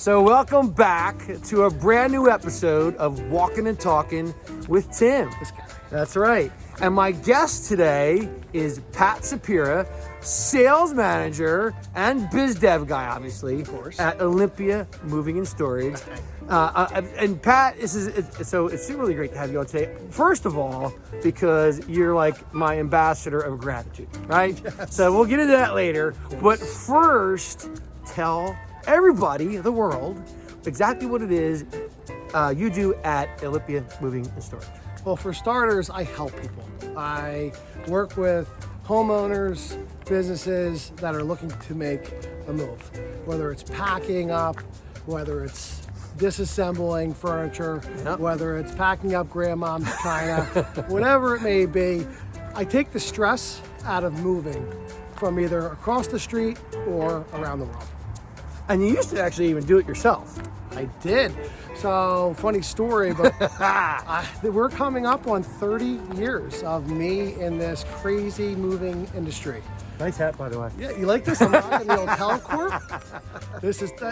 So welcome back to a brand new episode of Walkin Talkin with Tim. That's right. And my guest today is Pat Sipera, sales manager and biz dev guy, obviously, of course, at Olympia Moving Storage. And Pat, it's really great to have you on today. First of all, because you're like my ambassador of gratitude, right? Yes. So we'll get into that later. But first, tell everybody, the world, exactly what it is you do at Olympia Moving Storage. Well, for starters, I help people. I work with homeowners, businesses that are looking to make a move, whether it's packing up, whether it's disassembling furniture, whether it's packing up grandmom's china, whatever it may be. I take the stress out of moving from either across the street or around the world. And you used to actually even do it yourself. I did. So, funny story, but we're coming up on 30 years of me in this crazy moving industry. Nice hat, by the way. Yeah, you like this? I'm rocking the old Telecorp.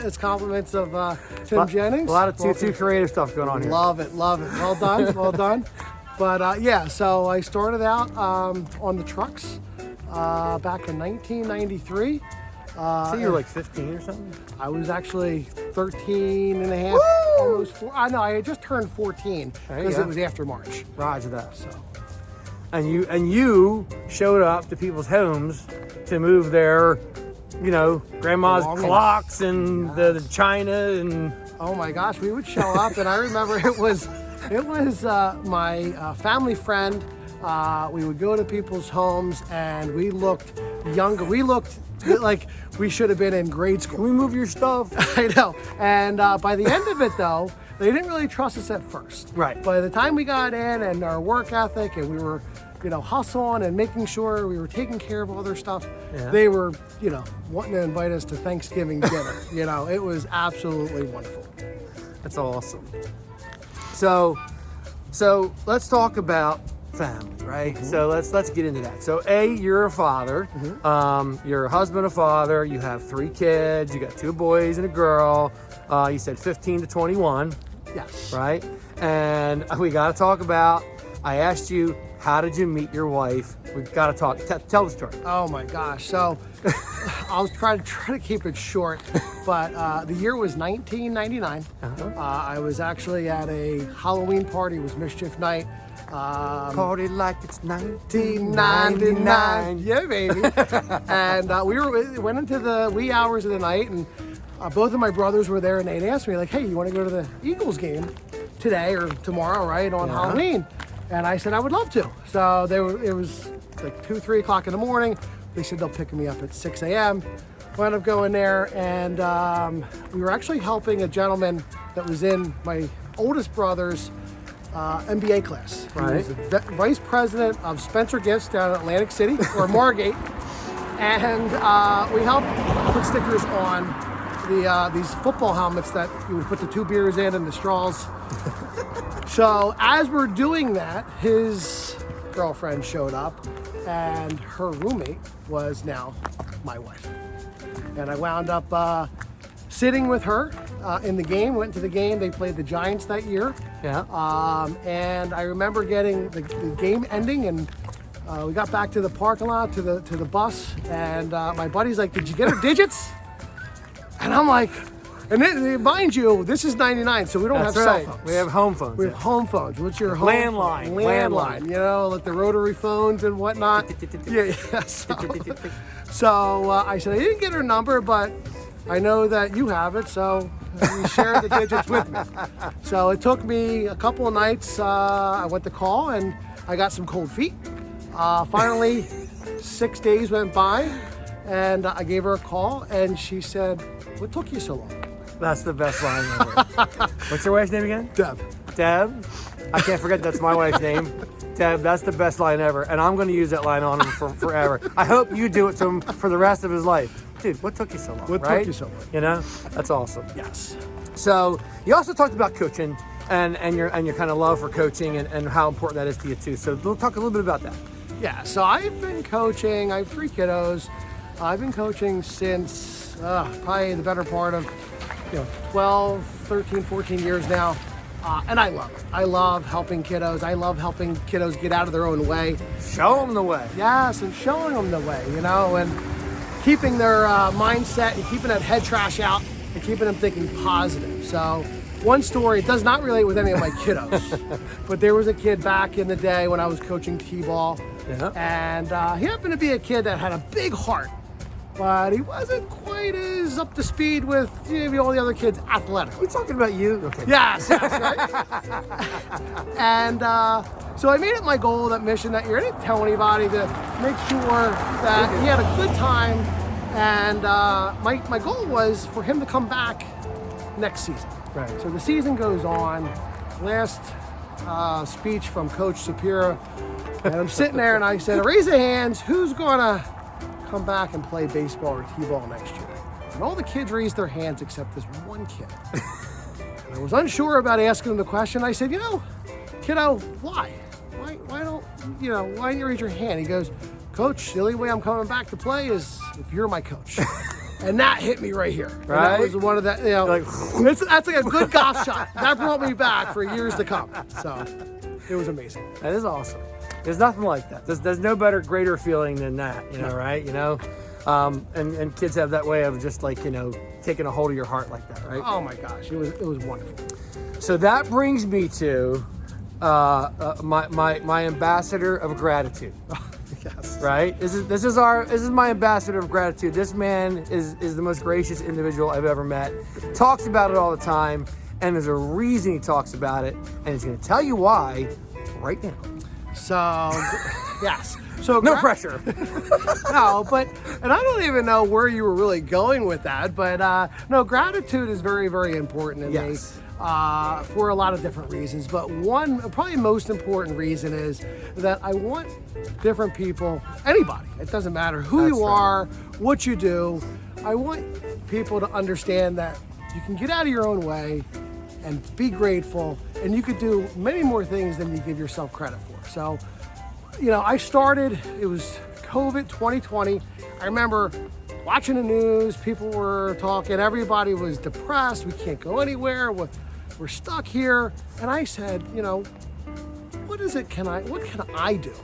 It's compliments of Tim Jennings. A lot of too creative stuff going on here. Love it. Well done, well done. But so I started out on the trucks back in 1993. So you were like 15 or something? I was actually 13 and a half, almost 4. I know, I had just turned 14 because it was after March. Roger that. So, and you showed up to people's homes to move their, grandma's clocks and the china and. Oh my gosh, we would show up, and I remember it was my family friend. We would go to people's homes, and we looked younger. We looked like we should have been in grade school. Can we move your stuff? I know. And by the end of it, though, they didn't really trust us at first. Right. By the time we got in, and our work ethic, and we were, hustling and making sure we were taking care of all their stuff, they were, wanting to invite us to Thanksgiving dinner. It was absolutely wonderful. That's awesome. So let's talk about family, right? Mm-hmm. So let's get into that. So you're a father. Mm-hmm. You're a husband, a father. You have 3 kids. You got 2 boys and a girl. You said 15 to 21. Yes. Right? And we got to talk about, I asked you, how did you meet your wife? We've got to talk. Tell the story. Oh my gosh. So I'll try to keep it short, but the year was 1999. I was actually at a Halloween party. It was Mischief Night. Party like it's 1999. Yeah, baby. And we went into the wee hours of the night, and both of my brothers were there, and they'd asked me, like, hey, you want to go to the Eagles game today or tomorrow, right, on Halloween? And I said I would love to. So it was like 2, 3 o'clock in the morning. They said they'll pick me up at 6 a.m. Wound up going there, and we were actually helping a gentleman that was in my oldest brother's MBA class. Right. He was the vice president of Spencer Gifts down at Atlantic City, or Margate, and we helped put stickers on these football helmets that you would put the 2 beers in and the straws. So as we're doing that, his girlfriend showed up, and her roommate was now my wife. And I wound up sitting with her in the game, went to the game. They played the Giants that year. Yeah. And I remember getting the game ending, and we got back to the parking lot, to the bus, and my buddy's like, did you get her digits? And I'm like, and then, mind you, this is 99, so we don't have cell phones. We have home phones. We have home phones. What's your home landline? Phone? Landline. Like the rotary phones and whatnot. Yeah. So I said, I didn't get her number, but I know that you have it, so you share the digits with me. So it took me a couple of nights. I went to call, and I got some cold feet. Finally, 6 days went by, and I gave her a call, and she said, what took you so long? That's the best line ever. What's your wife's name again? Deb. Deb? I can't forget that's my wife's name. Deb, that's the best line ever. And I'm going to use that line on him for forever. I hope you do it to him for the rest of his life. Dude, what took you so long? What took you so long? That's awesome. Yes. So you also talked about coaching and your kind of love for coaching and how important that is to you too. So we'll talk a little bit about that. Yeah, so I've been coaching. I have 3 kiddos. I've been coaching since probably the better part of 12, 13, 14 years now. And I love it. I love helping kiddos. I love helping kiddos get out of their own way. Show them the way. Yes, and showing them the way, and keeping their mindset and keeping that head trash out and keeping them thinking positive. So one story, it does not relate with any of my kiddos, but there was a kid back in the day when I was coaching T-ball, and he happened to be a kid that had a big heart, but he wasn't quite as up to speed with maybe all the other kids athletically. We're talking about you? Okay. Yes, right? And so I made it my goal, that mission that year. I didn't tell anybody, to make sure that he had a good time. And my goal was for him to come back next season. Right. So the season goes on. Last speech from Coach Sipera. And I'm sitting there and I said, raise the hands, who's gonna come back and play baseball or T-ball next year? And all the kids raised their hands except this one kid. And I was unsure about asking him the question. I said, kiddo, why? Why didn't you raise your hand? He goes, Coach, the only way I'm coming back to play is if you're my coach. And that hit me right here. Right? And that was one of that, that's like a good golf shot. That brought me back for years to come. So it was amazing. That is awesome. There's nothing like that. There's no better, greater feeling than that, right? And kids have that way of just taking a hold of your heart like that, right? Oh my gosh, it was wonderful. So that brings me to my ambassador of gratitude. Yes. Right? This is my ambassador of gratitude. This man is the most gracious individual I've ever met. Talks about it all the time, and there's a reason he talks about it, and he's going to tell you why right now. So, yes. So no pressure. No, and I don't even know where you were really going with that, but no, gratitude is very, very important to me for a lot of different reasons. But one, probably most important reason is that I want different people, anybody, it doesn't matter who you are, what you do, I want people to understand that you can get out of your own way and be grateful, and you could do many more things than you give yourself credit for. So, I started, it was COVID 2020. I remember watching the news, people were talking, everybody was depressed, we can't go anywhere, we're stuck here. And I said, what can I do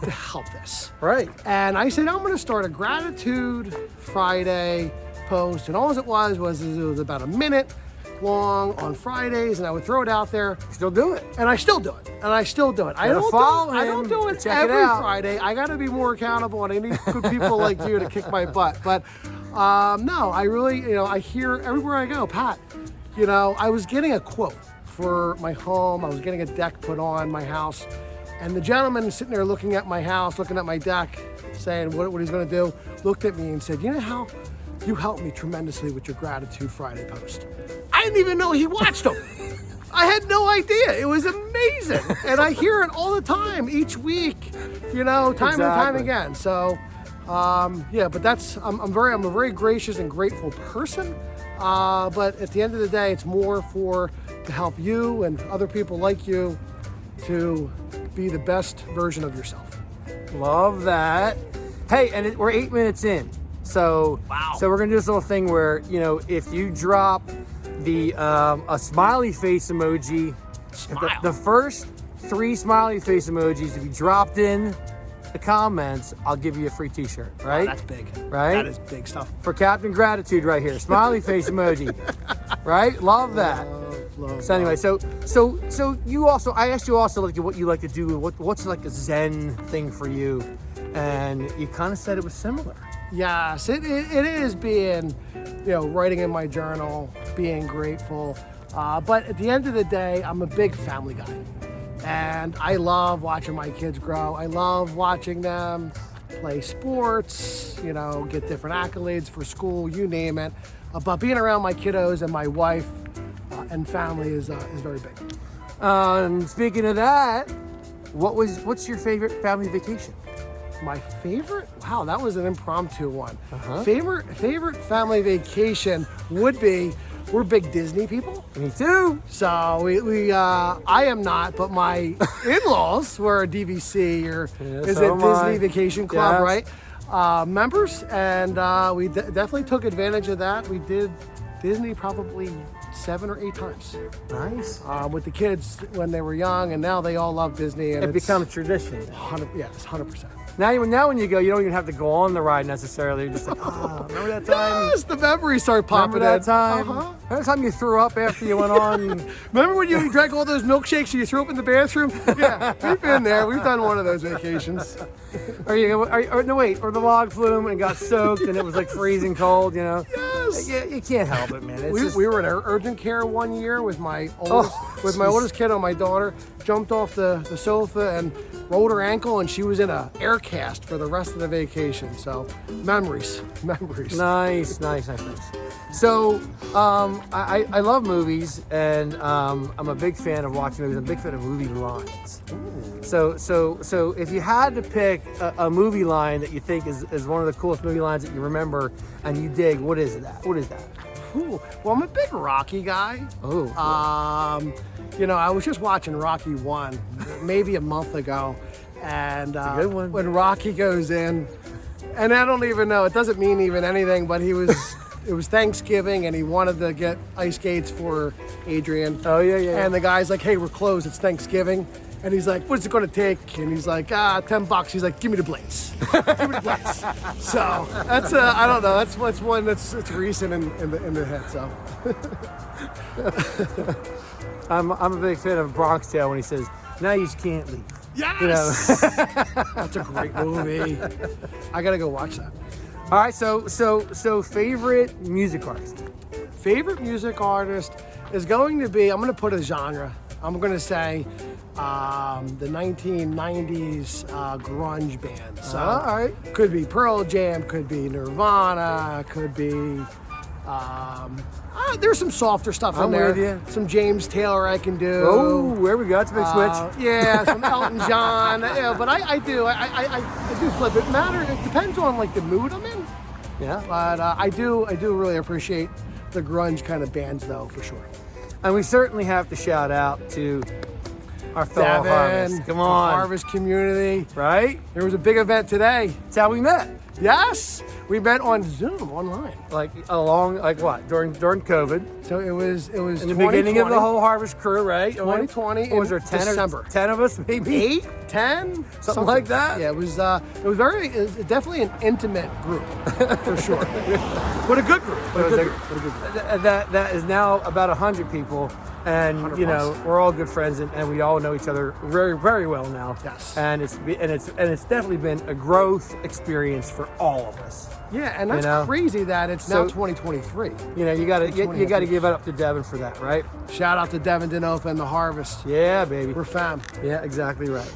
to help this? Right. And I said, I'm gonna start a Gratitude Friday post. And all it was about a minute long on Fridays, and I would throw it out there. Still do it. And I still do it. I don't do it every Friday. I got to be more accountable, and I need good people like you to kick my butt. But no, I really, I hear everywhere I go, Pat, I was getting a quote for my home. I was getting a deck put on my house, and the gentleman sitting there looking at my house, looking at my deck, saying what he's going to do, looked at me and said, how you helped me tremendously with your Gratitude Friday post. I didn't even know he watched them. I had no idea. It was amazing. And I hear it all the time, each week, time and time again. So, but I'm a very gracious and grateful person. But at the end of the day, it's more to help you and other people like you to be the best version of yourself. Love that. Hey, and we're 8 minutes in. So, So we're gonna do this little thing where, if you drop a smiley face emoji, the first 3 smiley face emojis, if you dropped in the comments, I'll give you a free t-shirt, right? Oh, that's big. Right? That is big stuff. For Captain Gratitude right here. Smiley face emoji. Right? Love that. So anyway, so you also, I asked you also what you like to do, what's like a Zen thing for you, and you kind of said it was similar. Yes, it is being, writing in my journal, being grateful. But at the end of the day, I'm a big family guy. And I love watching my kids grow. I love watching them play sports, get different accolades for school, you name it. But being around my kiddos and my wife and family is very big. Speaking of that, what's your favorite family vacation? My favorite? Wow, that was an impromptu one. Favorite family vacation would be, we're big Disney people. Me too. So we I am not, but my in-laws were a DVC or Disney Vacation Club, right? Members, and we definitely took advantage of that. We did Disney probably 7 or 8 times. Nice. With the kids when they were young, and now they all love Disney. And It becomes tradition. 100%. Now when you go, you don't even have to go on the ride necessarily. You're just like, oh, remember that time? Yes, the memories start popping Remember that in. time? Uh-huh. Remember the time you threw up after you went on? Remember when you drank all those milkshakes and you threw up in the bathroom? Yeah, we've been there. We've done one of those vacations. or the log flume and got soaked and it was like freezing cold, you know? Yes. You can't help it, man. It's We were in urgent care one year with my oldest kid and my daughter. Jumped off the sofa and rolled her ankle, and she was in a air cast for the rest of the vacation. So memories. Nice. So I love movies, and I'm a big fan of watching movies. I'm a big fan of movie lines. So if you had to pick a movie line that you think is one of the coolest movie lines that you remember and you dig, what is that? Ooh. Well, I'm a big Rocky guy. Oh. I was just watching Rocky 1 maybe a month ago, and a good one. When Rocky goes in, and I don't even know, it doesn't mean even anything, but it was Thanksgiving, and he wanted to get ice skates for Adrian. Oh, yeah. And the guy's like, hey, we're closed, it's Thanksgiving. And he's like, what's it going to take? And he's like, $10. He's like, give me the blades. Give me the blades. So that's, I don't know. That's one that's recent in the head. So I'm a big fan of Bronx Tale when he says, now you just can't leave. yes, You know? that's a great movie. I got to go watch that. All right. So favorite music artist? Favorite music artist is going to be, I'm going to put a genre. I'm going to say the 1990s grunge band. So all right. could be Pearl Jam, could be Nirvana, could be there's some softer stuff I'm in there. with you. Some James Taylor I can do. Oh, there we go. That's a big switch. Yeah, some Elton John. Yeah, but I do flip it. It depends on like the mood I'm in. Yeah. But I do really appreciate the grunge kind of bands though, for sure. And we certainly have to shout out to our fellow Devin, Harvest. Come on. the Harvest community. Right? There was a big event today. That's how we met. Yes, we met on Zoom online. During COVID. So it was In the beginning of the whole Harvest crew, right? 2020. What was there, in December. 10 of us, maybe? 8, 10, Something like that? Yeah, it was definitely an intimate group for sure. What a good group. What a good group. That is now about 100 people, and 100 you know plus. we're all good friends, and we all know each other very, very well now. Yes. And it's definitely been a growth experience for all of us. Yeah, and that's crazy that it's now 2023. You know, you got to give it up to Devin for that, right? Shout out to Devin Denofa and the Harvest. Yeah, baby. We're fam. Yeah, exactly right.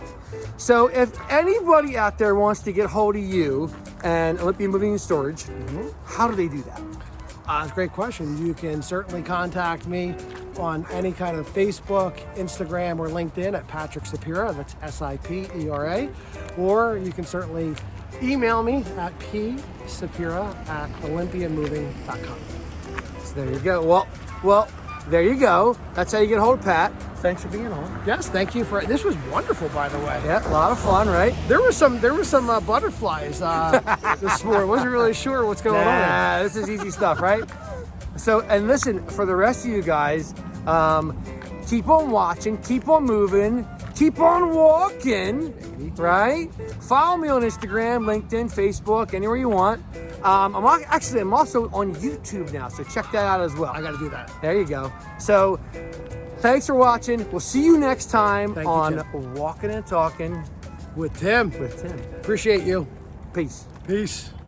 So if anybody out there wants to get hold of you and Olympia Moving Storage, how do they do that? That's a great question. You can certainly contact me on any kind of Facebook, Instagram, or LinkedIn at Patrick Sipera. That's Sipera. Or you can certainly email me at psipera@olympiamoving.com. So there you go. Well, there you go. That's how you get hold of Pat. Thanks for being on. Yes, thank you for this. Was wonderful, by the way. Yeah, a lot of fun, right? There were some butterflies this morning. Wasn't really sure what's going on. This is easy stuff, right? So, and listen, for the rest of you guys, keep on watching, keep on moving, keep on walking, right? Follow me on Instagram, LinkedIn, Facebook, anywhere you want. I'm also on YouTube now, so check that out as well. I got to do that. There you go. So, thanks for watching. We'll see you next time Thank you, on Tim. Walkin' and Talkin' With Tim. with Tim. Appreciate you. Peace. Peace.